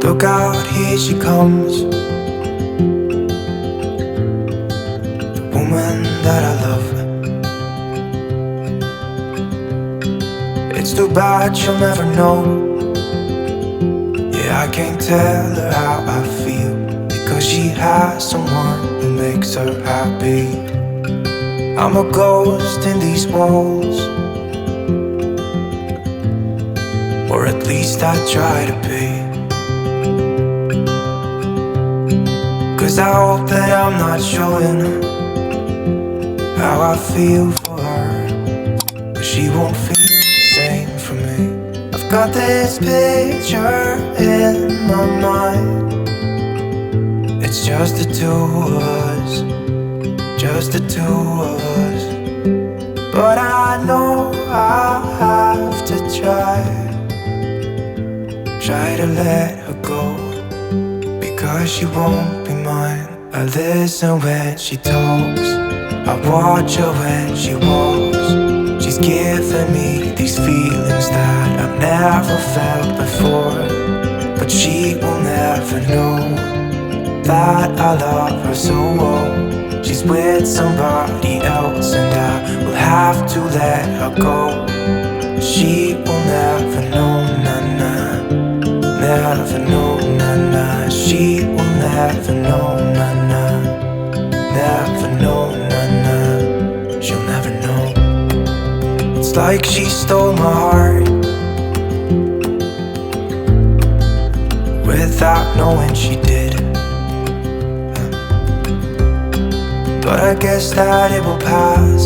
Look out, here she comes, the woman that I love. It's too bad she'll never know. Yeah, I can't tell her how I feel, because she has someone who makes her happy. I'm a ghost in these walls, or at least I try to be. 'Cause I hope that I'm not showing how I feel for her, but she won't feel the same for me. I've got this picture in my mind. It's just the two of us, just the two of us. But I know I have to try to let her go, because she won't be mine. I listen when she talks, I watch her when she walks. She's giving me these feelings that I've never felt before, but she will never know that I love her so well. She's with somebody else and I will have to let her go. She will never know, nah-nah, never know, nah-nah. She will never know, nah-nah, never know, nah-nah. She'll never know. It's like she stole my heart without knowing she did. But I guess that it will pass.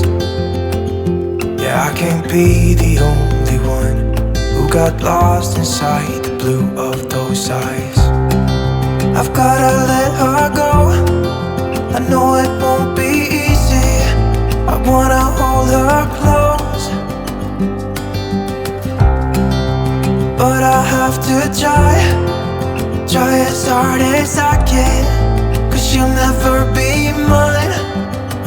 Yeah, I can't be the only one who got lost inside the blue of those eyes. I've gotta let her go, I know it won't be easy. I wanna hold her close, but I have to try as hard as I can, 'cause she'll never be mine.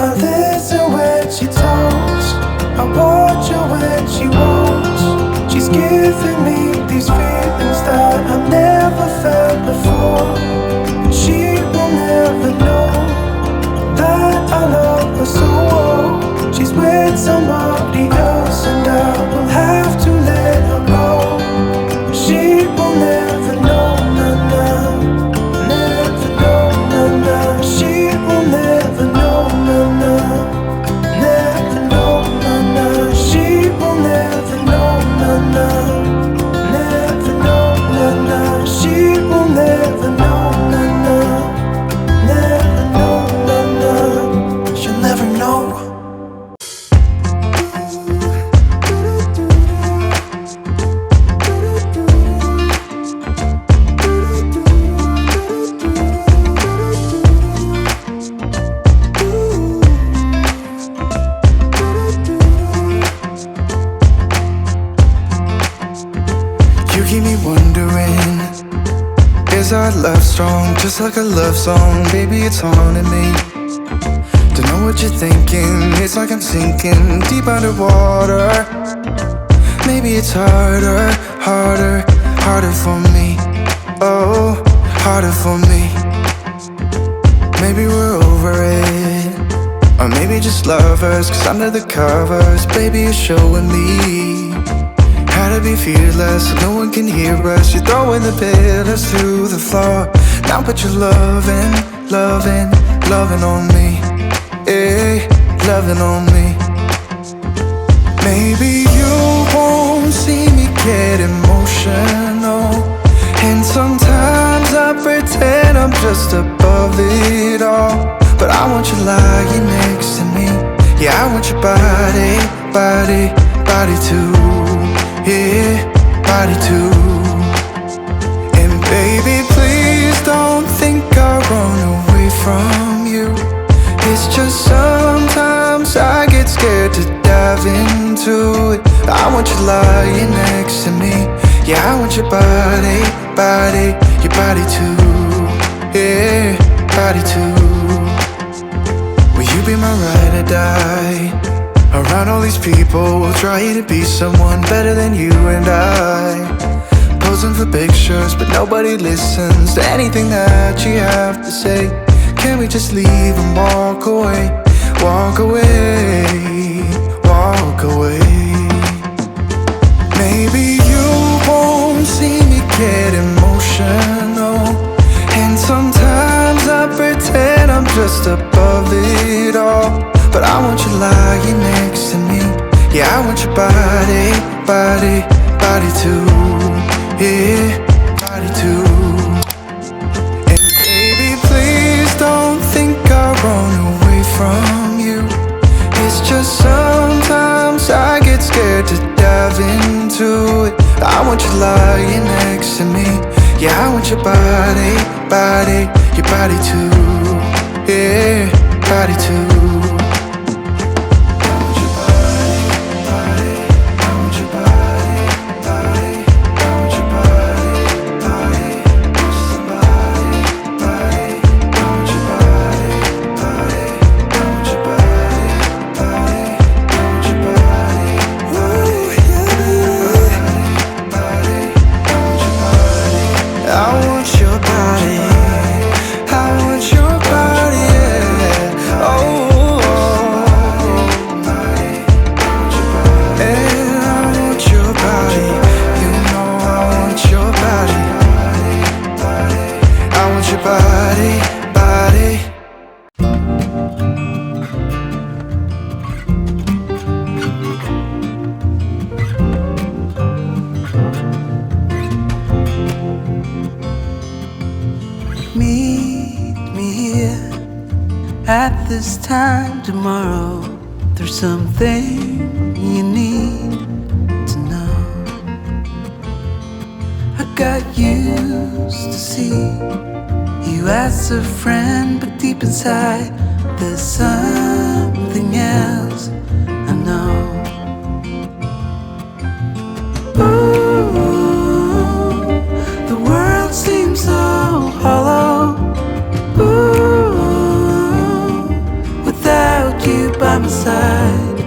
I listen when she talks, I watch her when she walks. She's giving me these feelings that I've never felt before. She will never know that I love her so well. She's with somebody else and I will have to let her go. She will never know, nah-nah, never know, nah-nah. She will never know, nah-nah, never know, nah-nah. She will never know, nah-nah, never know, nah-nah. She will never know, nah-nah, never know, nah-nah. She'll never know. You keep me wondering, is our love strong? Just like a love song, baby, it's haunting me. Don't know what you're thinking, it's like I'm sinking deep underwater. Maybe it's harder for me. Oh, harder for me. Maybe we're over it, or maybe just lovers, 'cause under the covers, baby, you're showing me how to be fearless, so no one can hear us. You're throwing the pillars through the floor. Now put your loving on me, eh, loving on me. Maybe you won't see me get emotional, and sometimes I pretend I'm just above it all. But I want you lying next to me. Yeah, I want your body too. Yeah, body too. And baby, please don't think I run away from you. It's just sometimes I get scared to dive into it. I want you lying next to me. Yeah, I want your body too. Yeah, body too. Will you be my ride or die? Around all these people, we'll try to be someone better than you and I. posing for pictures, but nobody listens to anything that you have to say. Can we just leave and walk away? Walk away, walk away. Maybe you won't see me get emotional, and sometimes I pretend I'm just above it all. But I want you lying next to me. Yeah, I want your body, body, body too. Yeah, body too. And baby, please don't think I run away from you. It's just sometimes I get scared to dive into it. I want you lying next to me. Yeah, I want your body, body, your body too. Yeah, body too. At this time tomorrow, there's something you need to know. I got used to see you as a friend, but deep inside there's something else I know. Ooh, the world seems so hollow. By my side.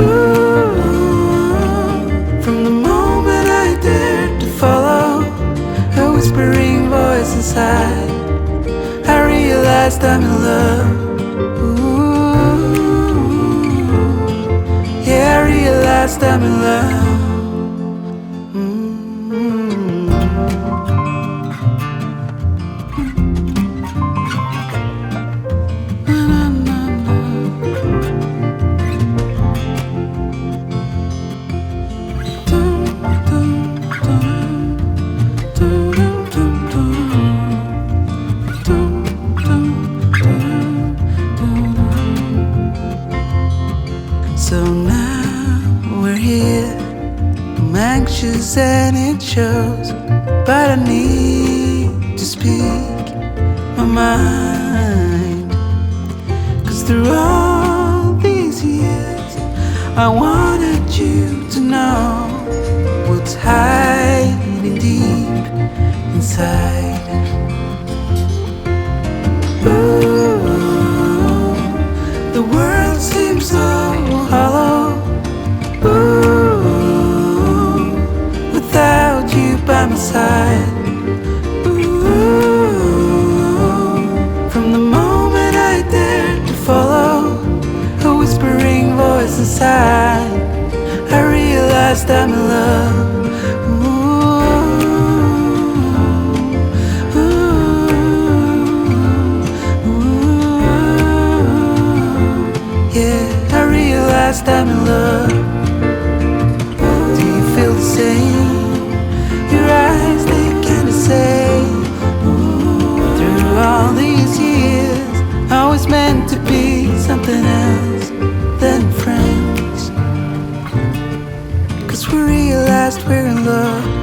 Ooh, from the moment I dared to follow a whispering voice inside, I realized I'm in love. Ooh, yeah, I realized I'm in love. So now we're here, I'm anxious and it shows, but I need to speak my mind. 'Cause through all these years, I wanted you to know what's hiding deep inside. Ooh, the world seems so hollow. Ooh, without you by my side. Ooh, from the moment I dared to follow a whispering voice inside, I realized I'm in love. I'm in love. Do you feel the same? Your eyes, they kinda say, through all these years, I was meant to be something else than friends. 'Cause we realized we're in love.